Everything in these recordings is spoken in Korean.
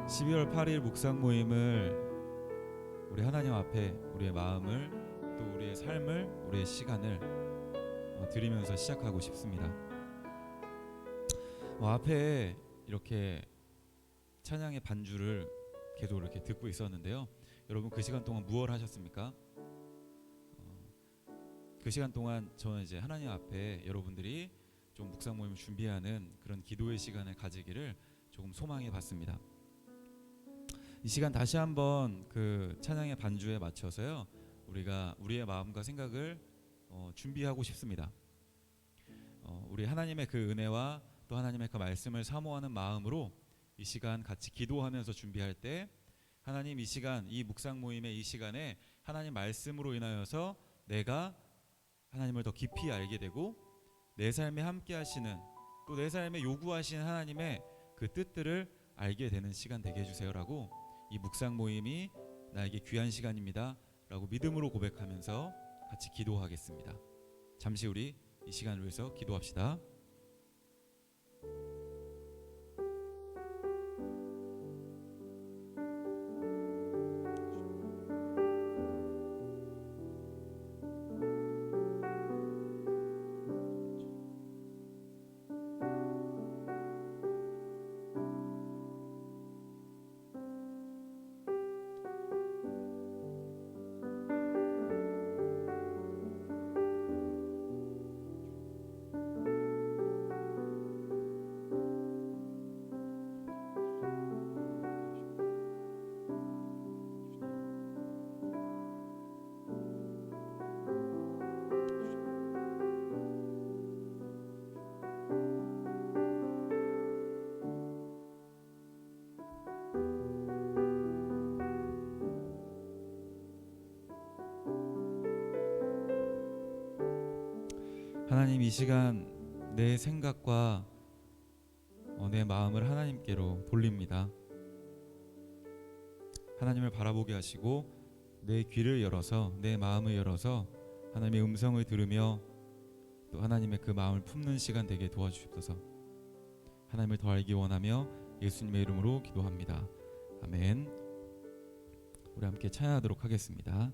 12월 8일 묵상 모임을 우리 하나님 앞에 우리의 마음을 또 우리의 삶을 우리의 시간을 드리면서 시작하고 싶습니다. 앞에 이렇게 찬양의 반주를 계속 이렇게 듣고 있었는데요. 여러분 그 시간 동안 무엇을 하셨습니까? 그 시간 동안 저는 이제 하나님 앞에 여러분들이 좀 묵상 모임을 준비하는 그런 기도의 시간을 가지기를 조금 소망해 봤습니다. 이 시간 다시 한번 그 찬양의 반주에 맞춰서요, 우리가 우리의 마음과 생각을 준비하고 싶습니다. 우리 하나님의 그 은혜와 또 하나님의 그 말씀을 사모하는 마음으로 이 시간 같이 기도하면서 준비할 때, 하나님 이 시간, 이 묵상 모임의 이 시간에 하나님 말씀으로 인하여서 내가 하나님을 더 깊이 알게 되고 내 삶에 함께 하시는, 또 내 삶에 요구하시는 하나님의 그 뜻들을 알게 되는 시간 되게 해주세요라고, 이 묵상 모임이 나에게 귀한 시간입니다 라고 믿음으로 고백하면서 같이 기도하겠습니다. 잠시 우리 이 시간을 위해서 기도합시다. 하나님, 이 시간 내 생각과 내 마음을 하나님께로 돌립니다. 하나님을 바라보게 하시고 내 귀를 열어서, 내 마음을 열어서 하나님의 음성을 들으며 또 하나님의 그 마음을 품는 시간 되게 도와주시옵소서. 하나님을 더 알기 원하며 예수님의 이름으로 기도합니다. 아멘. 우리 함께 찬양하도록 하겠습니다.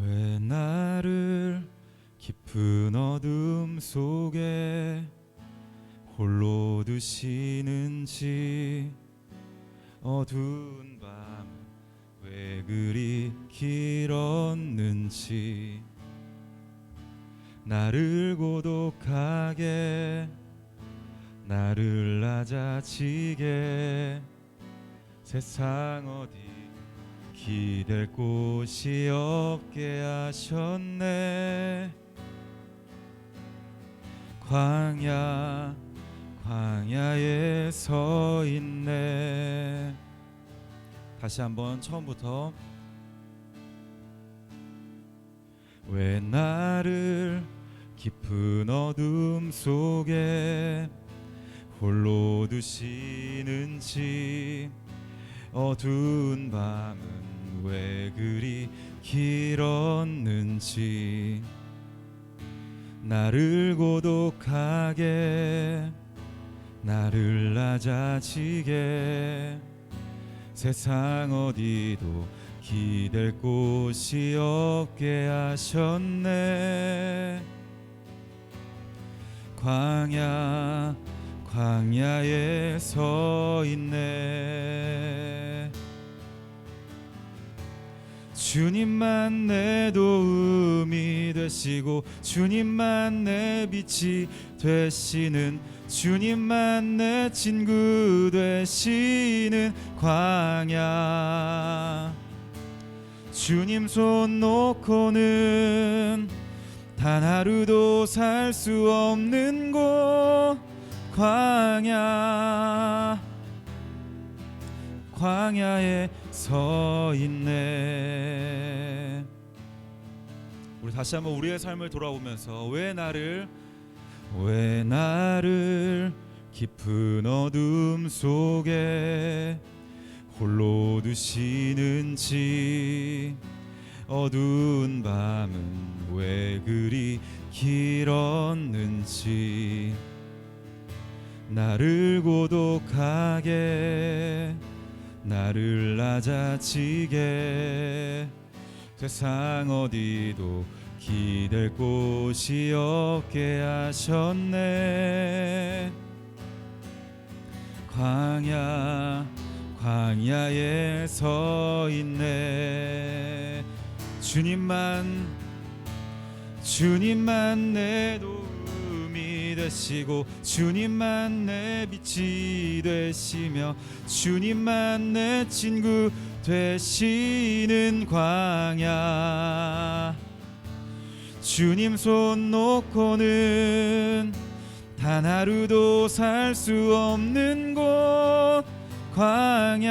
왜 나를 깊은 어둠 속에 홀로 두시는지, 어두운 밤 왜 그리 길었는지, 나를 고독하게, 나를 낮아지게, 세상 어디 기댈 곳이 없게 하셨네. 광야에 서 있네. 다시 한번 처음부터. 왜 나를 깊은 어둠 속에 홀로 두시는지, 어두운 밤은 왜 그리 길었는지, 나를 고독하게, 나를 낮아지게, 세상 어디도 기댈 곳이 없게 하셨네. 광야에 서 있네. 주님만 내 도움이 되시고, 주님만 내 빛이 되시는, 주님만 내 친구 되시는 광야. 주님 손 놓고는 단 하루도 살 수 없는 곳, 광야에 서 있네. 우리 다시 한번 우리의 삶을 돌아보면서 왜 나를 깊은 어둠 속에 홀로 두시는지, 어두운 밤은 왜 그리 길었는지 나를 고독하게 나를 낮아지게 세상 어디도 기댈 곳이 없게 하셨네. 광야에 서 있네. 주님만 내 도움이 되시고 주님만 내 빛이 되시며 주님만 내 친구 되시는 광야. 주님 손 놓고는 단 하루도 살 수 없는 곳 광야.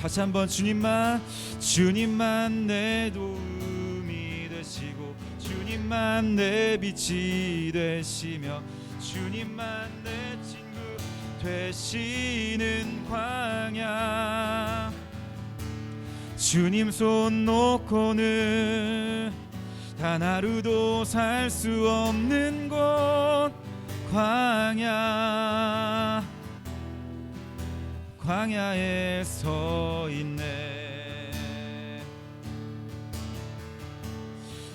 다시 한번 주님만 내 도움이 되시고 주님만 내 빛이 되시며 주님만 내 친구 되시는 광야. 주님 손 놓고는 단 하루도 살 수 없는 곳 광야에 서 있네.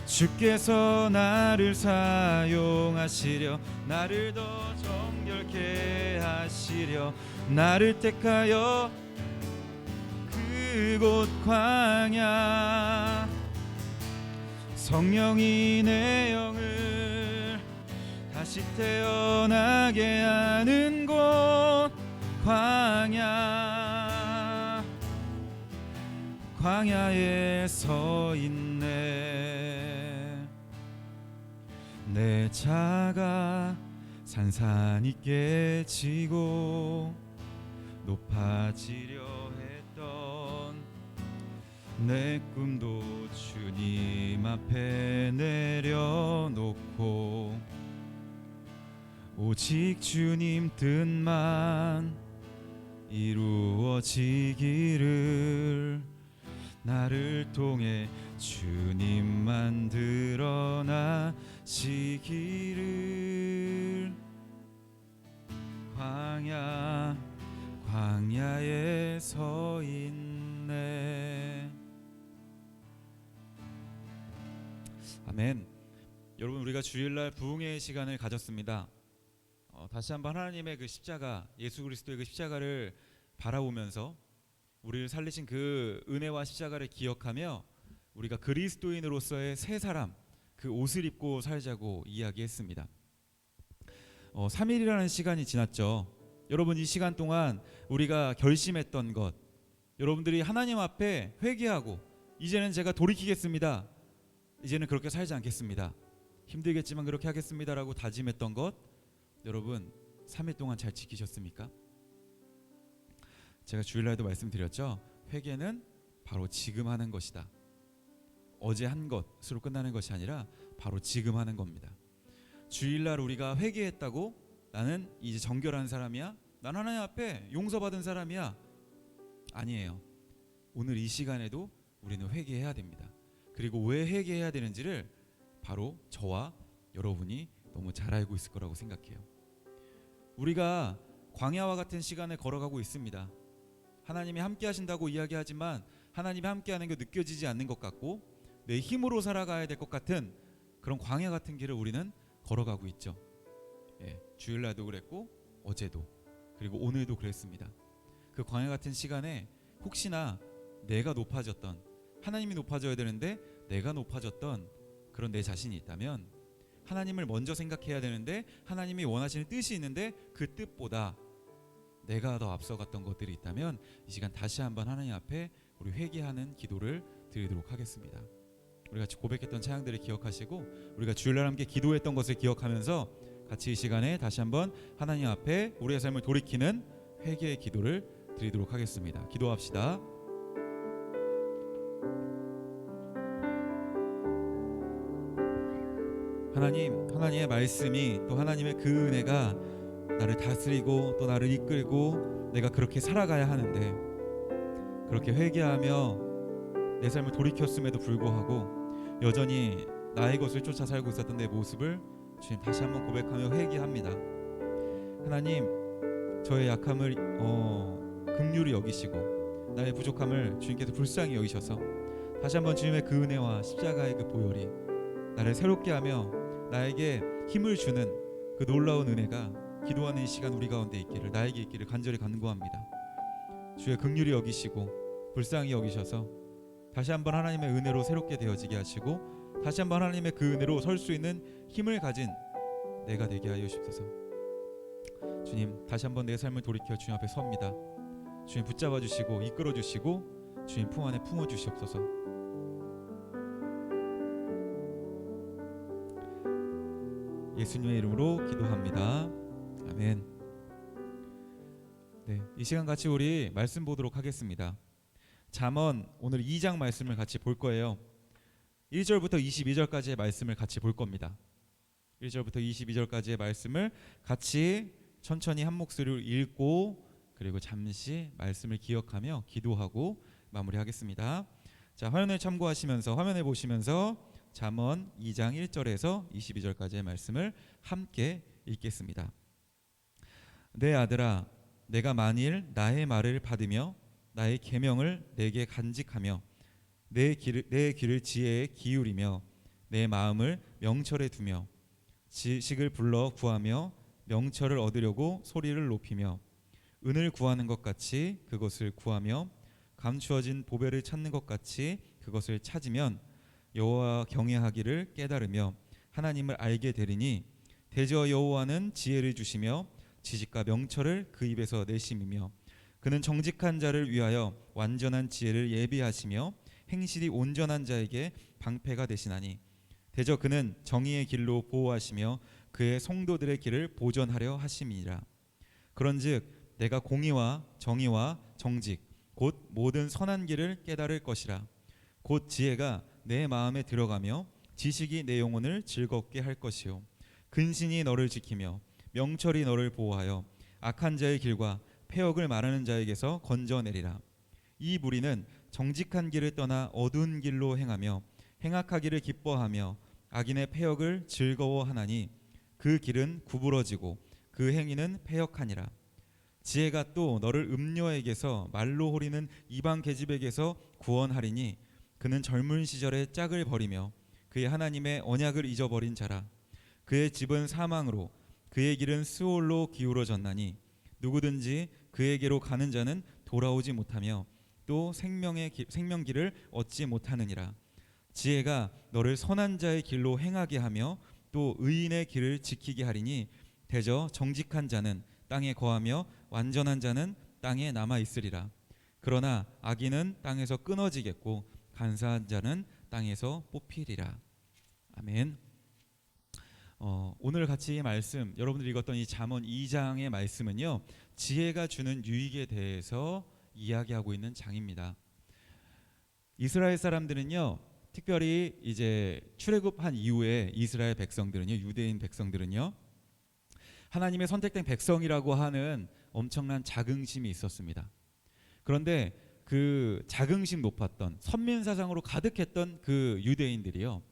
주께서 나를 사용하시려 나를 더 정결케 하시려 나를 택하여 그곳 광야. 성령이 내 영을 다시 태어나게 하는 곳 광야에 서 있네. 내 자가 산산이 깨지고 높아지려 했던 내 꿈도 주님 앞에 내려놓고 오직 주님 뜻만 이루어지기를 나를 통해 주님만 드러나시기를. 광야에 서 있네. 아멘. 여러분, 우리가 주일날 부흥의 시간을 가졌습니다. 다시 한번 하나님의 그 십자가, 예수 그리스도의 그 십자가를 바라보면서 우리를 살리신 그 은혜와 십자가를 기억하며 우리가 그리스도인으로서의 새 사람, 그 옷을 입고 살자고 이야기했습니다. 3일이라는 시간이 지났죠. 여러분, 이 시간 동안 우리가 결심했던 것, 여러분들이 하나님 앞에 회개하고 이제는 제가 돌이키겠습니다, 이제는 그렇게 살지 않겠습니다, 힘들겠지만 그렇게 하겠습니다라고 다짐했던 것, 여러분 3일 동안 잘 지키셨습니까? 제가 주일날도 말씀드렸죠. 회개는 바로 지금 하는 것이다. 어제 한 것으로 끝나는 것이 아니라 바로 지금 하는 겁니다. 주일날 우리가 회개했다고 나는 이제 정결한 사람이야, 난 하나님 앞에 용서받은 사람이야, 아니에요. 오늘 이 시간에도 우리는 회개해야 됩니다. 그리고 왜 회개해야 되는지를 바로 저와 여러분이 너무 잘 알고 있을 거라고 생각해요. 우리가 광야와 같은 시간을 걸어가고 있습니다. 하나님이 함께 하신다고 이야기하지만 하나님이 함께하는 게 느껴지지 않는 것 같고 내 힘으로 살아가야 될 것 같은 그런 광야 같은 길을 우리는 걸어가고 있죠. 주일날도 그랬고 어제도 그리고 오늘도 그랬습니다. 그 광야 같은 시간에 혹시나 내가 높아졌던, 하나님이 높아져야 되는데 내가 높아졌던 그런 내 자신이 있다면, 하나님을 먼저 생각해야 되는데 하나님이 원하시는 뜻이 있는데 그 뜻보다 내가 더 앞서갔던 것들이 있다면 이 시간 다시 한번 하나님 앞에 우리 회개하는 기도를 드리도록 하겠습니다. 우리 같이 고백했던 찬양들을 기억하시고 우리가 주일날 함께 기도했던 것을 기억하면서 같이 이 시간에 다시 한번 하나님 앞에 우리의 삶을 돌이키는 회개의 기도를 드리도록 하겠습니다. 기도합시다. 하나님의 말씀이 또 하나님의 그 은혜가 나를 다스리고 또 나를 이끌고 내가 그렇게 살아가야 하는데, 그렇게 회개하며 내 삶을 돌이켰음에도 불구하고 여전히 나의 것을 쫓아 살고 있었던 내 모습을 주님 다시 한번 고백하며 회개합니다. 하나님, 저의 약함을 긍휼히 여기시고 나의 부족함을 주님께서 불쌍히 여기셔서 다시 한번 주님의 그 은혜와 십자가의 그 보혈이 나를 새롭게 하며 나에게 힘을 주는 그 놀라운 은혜가 기도하는 이 시간 우리 가운데 있기를, 나에게 있기를 간절히 간구합니다. 주의 긍휼히 여기시고 불쌍히 여기셔서 다시 한번 하나님의 은혜로 새롭게 되어지게 하시고 다시 한번 하나님의 그 은혜로 설 수 있는 힘을 가진 내가 되게 하여 주옵소서. 주님, 다시 한번 내 삶을 돌이켜 주님 앞에 섭니다. 주님 붙잡아 주시고 이끌어 주시고 주님 품 안에 품어 주시옵소서. 예수님의 이름으로 기도합니다. 아멘. 네, 이 시간 같이 우리 말씀 보도록 하겠습니다. 잠언 오늘 2장 말씀을 같이 볼 거예요. 1절부터 22절까지의 말씀을 같이 볼 겁니다. 1절부터 22절까지의 말씀을 같이 천천히 한 목소리로 읽고 그리고 잠시 말씀을 기억하며 기도하고 마무리하겠습니다. 자, 화면을 참고하시면서 화면에 보시면서 잠언 2장 1절에서 22절까지의 말씀을 함께 읽겠습니다. 내 아들아, 내가 만일 나의 말을 받으며 나의 계명을 내게 간직하며 내 귀를 지혜에 기울이며 내 마음을 명철에 두며 지식을 불러 구하며 명철을 얻으려고 소리를 높이며 은을 구하는 것 같이 그것을 구하며 감추어진 보배를 찾는 것 같이 그것을 찾으면 여호와 경외하기를 깨달으며 하나님을 알게 되리니 대저 여호와는 지혜를 주시며 지식과 명철을 그 입에서 내심이며 그는 정직한 자를 위하여 완전한 지혜를 예비하시며 행실이 온전한 자에게 방패가 되시나니 대저 그는 정의의 길로 보호하시며 그의 성도들의 길을 보전하려 하심이니라. 그런즉 내가 공의와 정의와 정직 곧 모든 선한 길을 깨달을 것이라. 곧 지혜가 내 마음에 들어가며 지식이 내 영혼을 즐겁게 할 것이요 근신이 너를 지키며 명철이 너를 보호하여 악한 자의 길과 패역을 말하는 자에게서 건져내리라. 이 무리는 정직한 길을 떠나 어두운 길로 행하며 행악하기를 기뻐하며 악인의 패역을 즐거워하나니 그 길은 구부러지고 그 행위는 패역하니라. 지혜가 또 너를 음녀에게서 말로 호리는 이방 계집에게서 구원하리니 그는 젊은 시절에 짝을 버리며 그의 하나님의 언약을 잊어버린 자라. 그의 집은 사망으로 그의 길은 스올로 기울어졌나니 누구든지 그에게로 가는 자는 돌아오지 못하며 또 생명길을 얻지 못하느니라. 지혜가 너를 선한 자의 길로 행하게 하며 또 의인의 길을 지키게 하리니 대저 정직한 자는 땅에 거하며 완전한 자는 땅에 남아 있으리라. 그러나 악인은 땅에서 끊어지겠고 간사한 자는 땅에서 뽑히리라. 아멘. 오늘 같이 말씀, 여러분들이 읽었던 이 잠언 2장의 말씀은요, 지혜가 주는 유익에 대해서 이야기하고 있는 장입니다. 이스라엘 사람들은요, 특별히 이제 출애굽한 이후에 이스라엘 백성들은요, 유대인 백성들은요, 하나님의 선택된 백성이라고 하는 엄청난 자긍심이 있었습니다. 그런데 그 자긍심 높았던 선민 사상으로 가득했던 그 유대인들이요,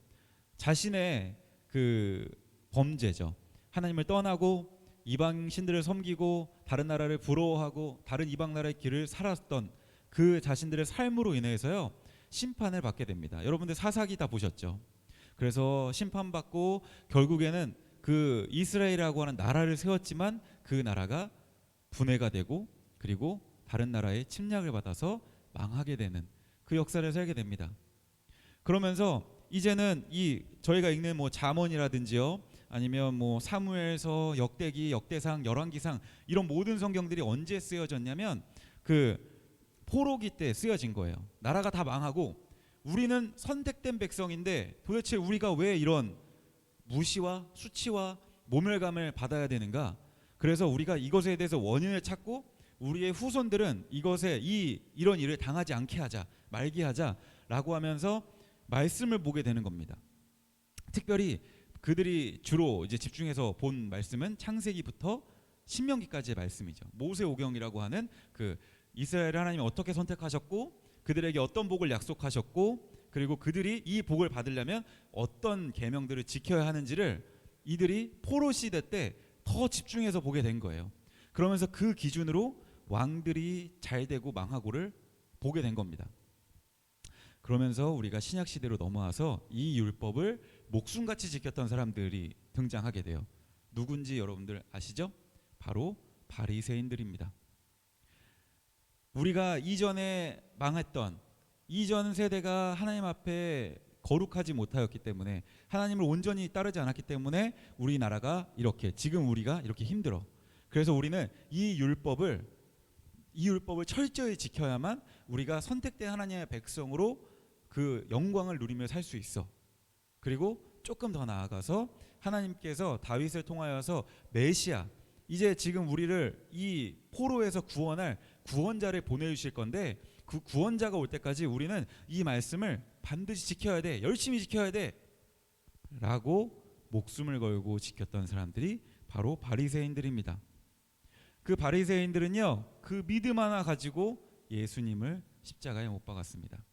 자신의 그 범죄죠, 하나님을 떠나고 이방 신들을 섬기고 다른 나라를 부러워하고 다른 이방 나라의 길을 살았던 그 자신들의 삶으로 인해서요, 심판을 받게 됩니다. 여러분들 사사기 다 보셨죠? 그래서 심판받고 결국에는 그 이스라엘이라고 하는 나라를 세웠지만 그 나라가 분해가 되고 그리고 다른 나라의 침략을 받아서 망하게 되는 그 역사를 살게 됩니다. 그러면서 이제는 이 저희가 읽는 뭐 잠언이라든지요, 아니면 뭐 사무엘서, 역대기, 역대상, 열왕기상, 이런 모든 성경들이 언제 쓰여졌냐면 그 포로기 때 쓰여진 거예요. 나라가 다 망하고 우리는 선택된 백성인데 도대체 우리가 왜 이런 무시와 수치와 모멸감을 받아야 되는가? 그래서 우리가 이것에 대해서 원인을 찾고 우리의 후손들은 이것에 이런 일을 당하지 않게 하자, 말게 하자라고 하면서 말씀을 보게 되는 겁니다. 특별히 그들이 주로 이제 집중해서 본 말씀은 창세기부터 신명기까지의 말씀이죠. 모세오경이라고 하는 그 이스라엘을 하나님이 어떻게 선택하셨고 그들에게 어떤 복을 약속하셨고 그리고 그들이 이 복을 받으려면 어떤 계명들을 지켜야 하는지를 이들이 포로 시대 때 더 집중해서 보게 된 거예요. 그러면서 그 기준으로 왕들이 잘 되고 망하고를 보게 된 겁니다. 그러면서 우리가 신약 시대로 넘어와서 이 율법을 목숨같이 지켰던 사람들이 등장하게 돼요. 누군지 여러분들 아시죠? 바로 바리새인들입니다. 우리가 이전에 망했던 이전 세대가 하나님 앞에 거룩하지 못하였기 때문에 하나님을 온전히 따르지 않았기 때문에 우리나라가 이렇게 지금 우리가 이렇게 힘들어. 그래서 우리는 이 율법을 철저히 지켜야만 우리가 선택된 하나님의 백성으로 그 영광을 누리며 살 수 있어. 그리고 조금 더 나아가서 하나님께서 다윗을 통하여서 메시아, 이제 지금 우리를 이 포로에서 구원할 구원자를 보내주실 건데 그 구원자가 올 때까지 우리는 이 말씀을 반드시 지켜야 돼, 열심히 지켜야 돼 라고 목숨을 걸고 지켰던 사람들이 바로 바리새인들입니다. 그 바리새인들은요, 그 믿음 하나 가지고 예수님을 십자가에 못 박았습니다.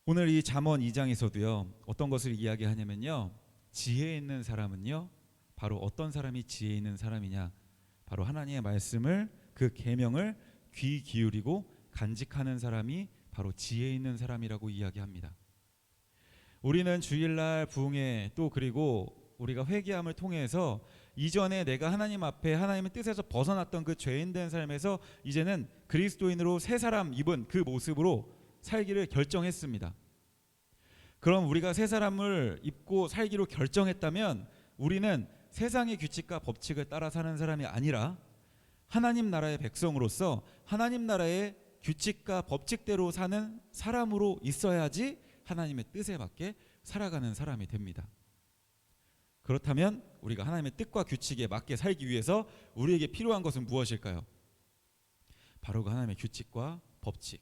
오늘 이 잠언 2장에서도요 어떤 것을 이야기하냐면요, 지혜 있는 사람은요 바로 어떤 사람이 지혜 있는 사람이냐, 바로 하나님의 말씀을 그 계명을 귀 기울이고 간직하는 사람이 바로 지혜 있는 사람이라고 이야기합니다. 우리는 주일날 부흥회 또 그리고 우리가 회개함을 통해서 이전에 내가 하나님 앞에 하나님의 뜻에서 벗어났던 그 죄인된 삶에서 이제는 그리스도인으로 새 사람 입은 그 모습으로 살기를 결정했습니다. 그럼 우리가 새 사람을 입고 살기로 결정했다면 우리는 세상의 규칙과 법칙을 따라 사는 사람이 아니라 하나님 나라의 백성으로서 하나님 나라의 규칙과 법칙대로 사는 사람으로 있어야지 하나님의 뜻에 맞게 살아가는 사람이 됩니다. 그렇다면 우리가 하나님의 뜻과 규칙에 맞게 살기 위해서 우리에게 필요한 것은 무엇일까요? 바로 그 하나님의 규칙과 법칙,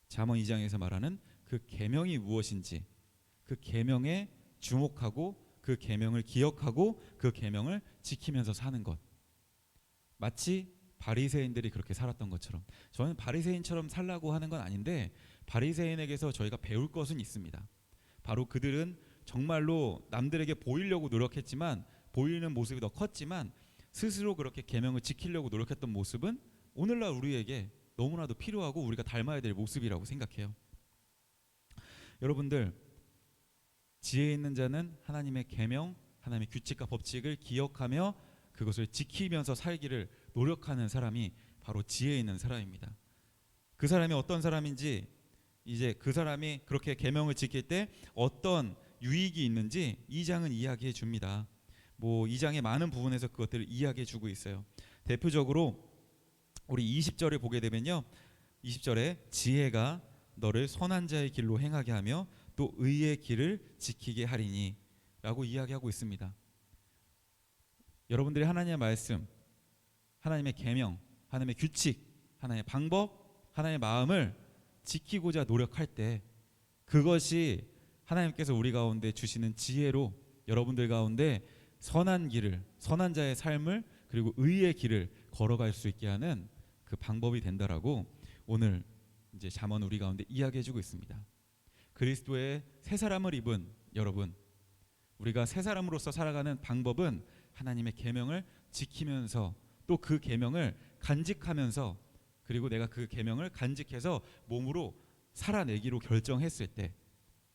잠언 2장에서 말하는 그 계명이 무엇인지 그 계명에 주목하고 그 계명을 기억하고 그 계명을 지키면서 사는 것. 마치 바리새인들이 그렇게 살았던 것처럼, 저는 바리새인처럼 살라고 하는 건 아닌데 바리새인에게서 저희가 배울 것은 있습니다. 바로 그들은 정말로 남들에게 보이려고 노력했지만, 보이는 모습이 더 컸지만 스스로 그렇게 계명을 지키려고 노력했던 모습은 오늘날 우리에게 너무나도 필요하고 우리가 닮아야 될 모습이라고 생각해요. 여러분들, 지혜 있는 자는 하나님의 계명, 하나님의 규칙과 법칙을 기억하며 그것을 지키면서 살기를 노력하는 사람이 바로 지혜 있는 사람입니다. 그 사람이 어떤 사람인지, 이제 그 사람이 그렇게 계명을 지킬 때 어떤 유익이 있는지 2장은 이야기해 줍니다. 2장의 많은 부분에서 그것들을 이야기해 주고 있어요. 대표적으로 우리 20절을 보게 되면요, 20절에 지혜가 너를 선한 자의 길로 행하게 하며 또 의의 길을 지키게 하리니 라고 이야기하고 있습니다. 여러분들이 하나님의 말씀, 하나님의 계명, 하나님의 규칙, 하나님의 방법, 하나님의 마음을 지키고자 노력할 때 그것이 하나님께서 우리 가운데 주시는 지혜로 여러분들 가운데 선한 길을, 선한 자의 삶을, 그리고 의의 길을 걸어갈 수 있게 하는 그 방법이 된다라고 오늘 이제 잠언 우리 가운데 이야기해주고 있습니다. 그리스도의 새 사람을 입은 여러분, 우리가 새 사람으로서 살아가는 방법은 하나님의 계명을 지키면서 또 그 계명을 간직하면서, 그리고 내가 그 계명을 간직해서 몸으로 살아내기로 결정했을 때,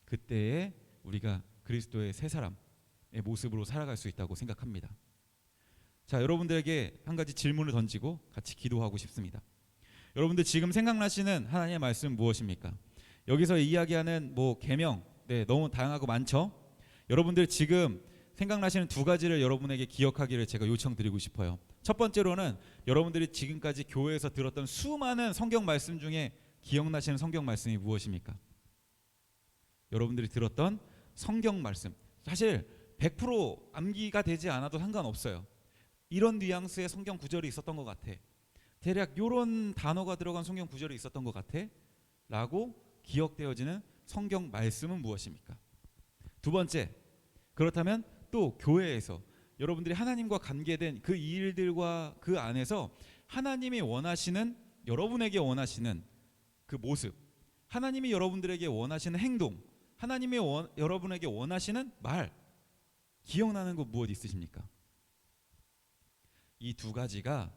그때에 우리가 그리스도의 새 사람의 모습으로 살아갈 수 있다고 생각합니다. 자, 여러분들에게 한 가지 질문을 던지고 같이 기도하고 싶습니다. 여러분들 지금 생각나시는 하나님의 말씀 무엇입니까? 여기서 이야기하는 계명, 너무 다양하고 많죠? 여러분들 지금 생각나시는 두 가지를 여러분에게 기억하기를 제가 요청드리고 싶어요. 첫 번째로는 여러분들이 지금까지 교회에서 들었던 수많은 성경 말씀 중에 기억나시는 성경 말씀이 무엇입니까? 여러분들이 들었던 성경 말씀, 사실 100% 암기가 되지 않아도 상관없어요. 이런 뉘앙스의 성경 구절이 있었던 것 같아, 대략 이런 단어가 들어간 성경 구절이 있었던 것 같아 라고 기억되어지는 성경 말씀은 무엇입니까? 두 번째, 그렇다면 또 교회에서 여러분들이 하나님과 관계된 그 일들과 그 안에서 하나님이 원하시는, 여러분에게 원하시는 그 모습, 하나님이 여러분들에게 원하시는 행동, 하나님이 여러분에게 원하시는 말, 기억나는 거 무엇 있으십니까? 이 두 가지가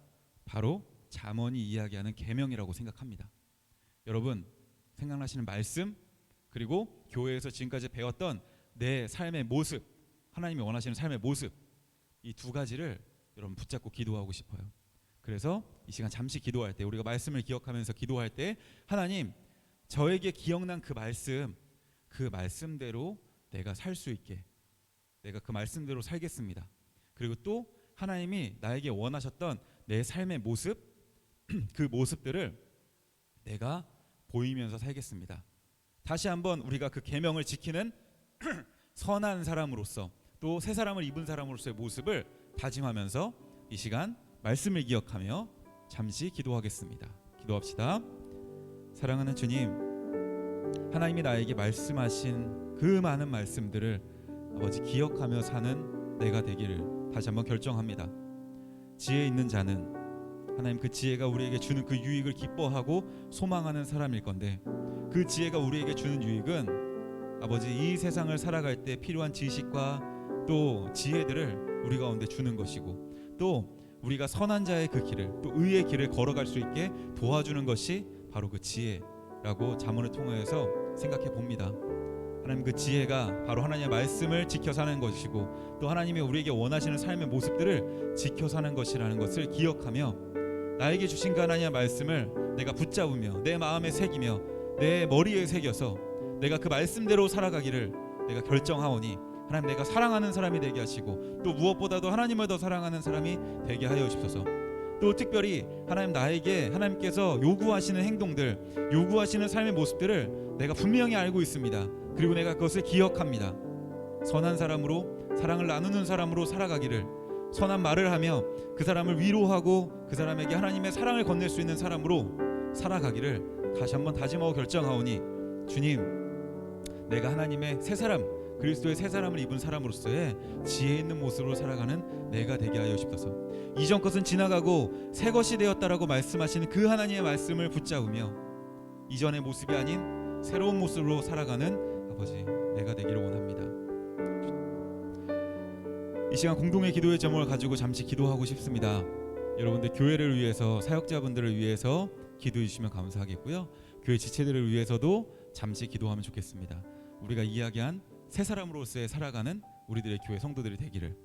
바로 잠언이 이야기하는 계명이라고 생각합니다. 여러분 생각나시는 말씀, 그리고 교회에서 지금까지 배웠던 내 삶의 모습, 하나님이 원하시는 삶의 모습, 이 두 가지를 여러분 붙잡고 기도하고 싶어요. 그래서 이 시간 잠시 기도할 때, 우리가 말씀을 기억하면서 기도할 때, 하나님 저에게 기억난 그 말씀대로 내가 살 수 있게, 내가 그 말씀대로 살겠습니다. 그리고 또 하나님이 나에게 원하셨던 내 삶의 모습, 그 모습들을 내가 보이면서 살겠습니다. 다시 한번 우리가 그 계명을 지키는 선한 사람으로서, 또 새 사람을 입은 사람으로서의 모습을 다짐하면서 이 시간 말씀을 기억하며 잠시 기도하겠습니다. 기도합시다. 사랑하는 주님, 하나님이 나에게 말씀하신 그 많은 말씀들을 아버지 기억하며 사는 내가 되기를 다시 한번 결정합니다. 지혜 있는 자는 하나님 그 지혜가 우리에게 주는 그 유익을 기뻐하고 소망하는 사람일 건데, 그 지혜가 우리에게 주는 유익은 아버지 이 세상을 살아갈 때 필요한 지식과 또 지혜들을 우리 가운데 주는 것이고, 또 우리가 선한 자의 그 길을, 또 의의 길을 걸어갈 수 있게 도와주는 것이 바로 그 지혜라고 잠언을 통하여서 생각해 봅니다. 하나님 그 지혜가 바로 하나님의 말씀을 지켜 사는 것이고, 또 하나님이 우리에게 원하시는 삶의 모습들을 지켜 사는 것이라는 것을 기억하며, 나에게 주신 그 하나님의 말씀을 내가 붙잡으며 내 마음에 새기며 내 머리에 새겨서 내가 그 말씀대로 살아가기를 내가 결정하오니, 하나님 내가 사랑하는 사람이 되게 하시고, 또 무엇보다도 하나님을 더 사랑하는 사람이 되게 하여 주십소서. 또 특별히 하나님 나에게 하나님께서 요구하시는 행동들, 요구하시는 삶의 모습들을 내가 분명히 알고 있습니다. 그리고 내가 그것을 기억합니다. 선한 사람으로, 사랑을 나누는 사람으로 살아가기를, 선한 말을 하며 그 사람을 위로하고 그 사람에게 하나님의 사랑을 건넬 수 있는 사람으로 살아가기를 다시 한번 다짐하고 결정하오니, 주님 내가 하나님의 새 사람, 그리스도의 새 사람을 입은 사람으로서의 지혜 있는 모습으로 살아가는 내가 되게 하여 주옵소서. 이전 것은 지나가고 새 것이 되었다라고 말씀하시는 그 하나님의 말씀을 붙잡으며 이전의 모습이 아닌 새로운 모습으로 살아가는 아버지 내가 되기를 원합니다. 이 시간 공동의 기도의 제목을 가지고 잠시 기도하고 싶습니다. 여러분들 교회를 위해서, 사역자분들을 위해서 기도해 주시면 감사하겠고요. 교회 지체들을 위해서도 잠시 기도하면 좋겠습니다. 우리가 이야기한 새 사람으로서의 살아가는 우리들의 교회 성도들이 되기를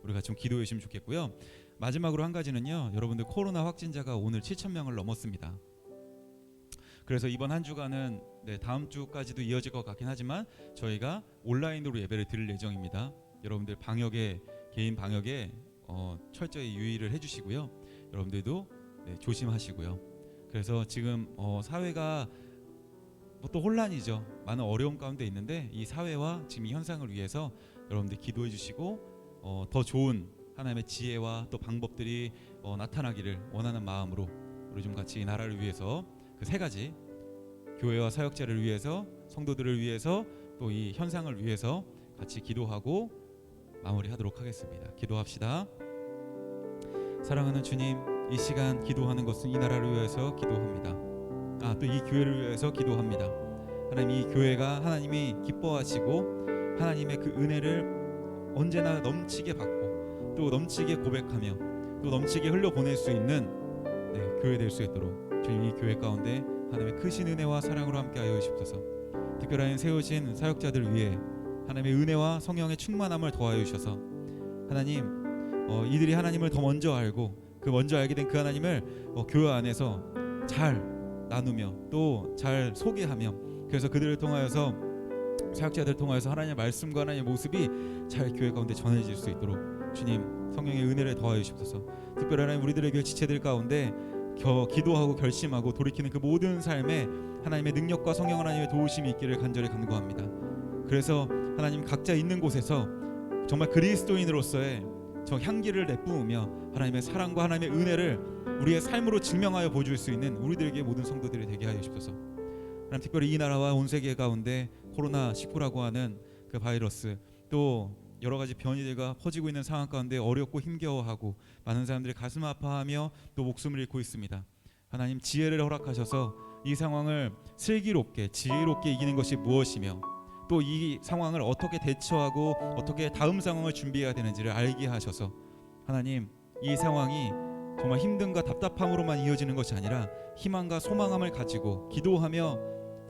우리가 좀 기도해 주시면 좋겠고요. 마지막으로 한 가지는요, 여러분들 코로나 확진자가 오늘 7,000명을 넘었습니다. 그래서 이번 한 주간은 다음 주까지도 이어질 것 같긴 하지만 저희가 온라인으로 예배를 드릴 예정입니다. 여러분들 방역에, 개인 방역에 철저히 유의를 해주시고요. 여러분들도 조심하시고요. 그래서 지금 사회가 또 혼란이죠. 많은 어려움 가운데 있는데 이 사회와 지금 이 현상을 위해서 여러분들 기도해 주시고 더 좋은 하나님의 지혜와 또 방법들이 나타나기를 원하는 마음으로 우리 좀 같이 이 나라를 위해서 그 세 가지, 교회와 사역자를 위해서, 성도들을 위해서, 또 이 현상을 위해서 같이 기도하고 마무리하도록 하겠습니다. 기도합시다. 사랑하는 주님, 이 시간 기도하는 것은 이 나라를 위해서 기도합니다. 또 이 교회를 위해서 기도합니다. 하나님, 이 교회가 하나님이 기뻐하시고 하나님의 그 은혜를 언제나 넘치게 받고 또 넘치게 고백하며 또 넘치게 흘려보낼 수 있는 교회 될 수 있도록 주님, 이 교회 가운데 하나님의 크신 은혜와 사랑으로 함께하여 주옵소서. 특별한 세우신 사역자들 위해 하나님의 은혜와 성령의 충만함을 더하여 주셔서 하나님, 이들이 하나님을 더 먼저 알고 그 먼저 알게 된 그 하나님을 교회 안에서 잘 나누며 또 잘 소개하며, 그래서 그들을 통하여서, 사역자들을 통하여서 하나님의 말씀과 하나님의 모습이 잘 교회 가운데 전해질 수 있도록 주님 성령의 은혜를 더하여 주옵소서. 특별히 하나님, 우리들의 교회 지체들 가운데 기도하고 결심하고 돌이키는 그 모든 삶에 하나님의 능력과 성령 하나님의 도우심이 있기를 간절히 간구합니다. 그래서 하나님, 각자 있는 곳에서 정말 그리스도인으로서의 저 향기를 내뿜으며 하나님의 사랑과 하나님의 은혜를 우리의 삶으로 증명하여 보여줄 수 있는 우리들에게 모든 성도들이 되게 하여 주옵소서. 하나님, 특별히 이 나라와 온 세계 가운데 코로나19라고 하는 그 바이러스, 또 여러 가지 변이가 퍼지고 있는 상황 가운데 어렵고 힘겨워하고 많은 사람들이 가슴 아파하며 또 목숨을 잃고 있습니다. 하나님 지혜를 허락하셔서 이 상황을 슬기롭게 지혜롭게 이기는 것이 무엇이며 또 이 상황을 어떻게 대처하고 어떻게 다음 상황을 준비해야 되는지를 알게 하셔서 하나님 이 상황이 정말 힘듦과 답답함으로만 이어지는 것이 아니라 희망과 소망함을 가지고 기도하며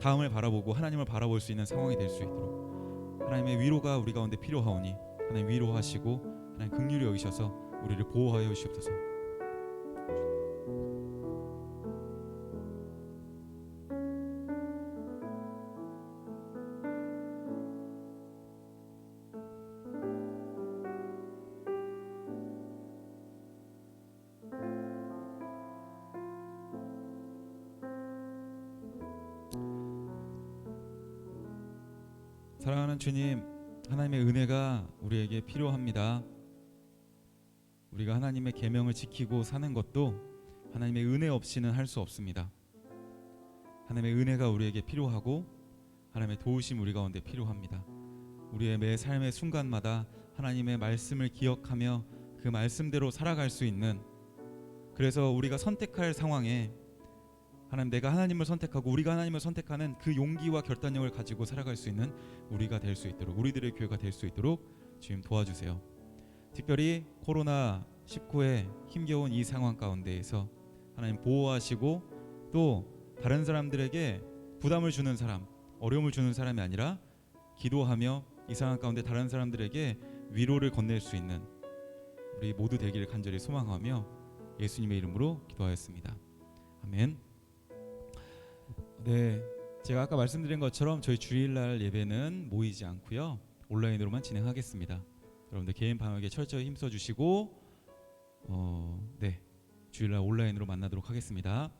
다음을 바라보고 하나님을 바라볼 수 있는 상황이 될 수 있도록 하나님의 위로가 우리 가운데 필요하오니 하나님 위로하시고 하나님 긍휼히 여기셔서 우리를 보호하여 주시옵소서. 사랑하는 주님, 하나님의 은혜가 우리에게 필요합니다. 우리가 하나님의 계명을 지키고 사는 것도 하나님의 은혜 없이는 할 수 없습니다. 하나님의 은혜가 우리에게 필요하고 하나님의 도우심 우리 가운데 필요합니다. 우리의 매 삶의 순간마다 하나님의 말씀을 기억하며 그 말씀대로 살아갈 수 있는, 그래서 우리가 선택할 상황에 하나님 내가 하나님을 선택하고 우리가 하나님을 선택하는 그 용기와 결단력을 가지고 살아갈 수 있는 우리가 될 수 있도록, 우리들의 교회가 될 수 있도록 주님 도와주세요. 특별히 코로나19의 힘겨운 이 상황 가운데에서 하나님 보호하시고 또 다른 사람들에게 부담을 주는 사람, 어려움을 주는 사람이 아니라 기도하며 이 상황 가운데 다른 사람들에게 위로를 건넬 수 있는 우리 모두 되기를 간절히 소망하며 예수님의 이름으로 기도하였습니다. 아멘. 네, 제가 아까 말씀드린 것처럼 저희 주일날 예배는 모이지 않고요, 온라인으로만 진행하겠습니다. 여러분들 개인 방역에 철저히 힘써 주시고 네, 주일날 온라인으로 만나도록 하겠습니다.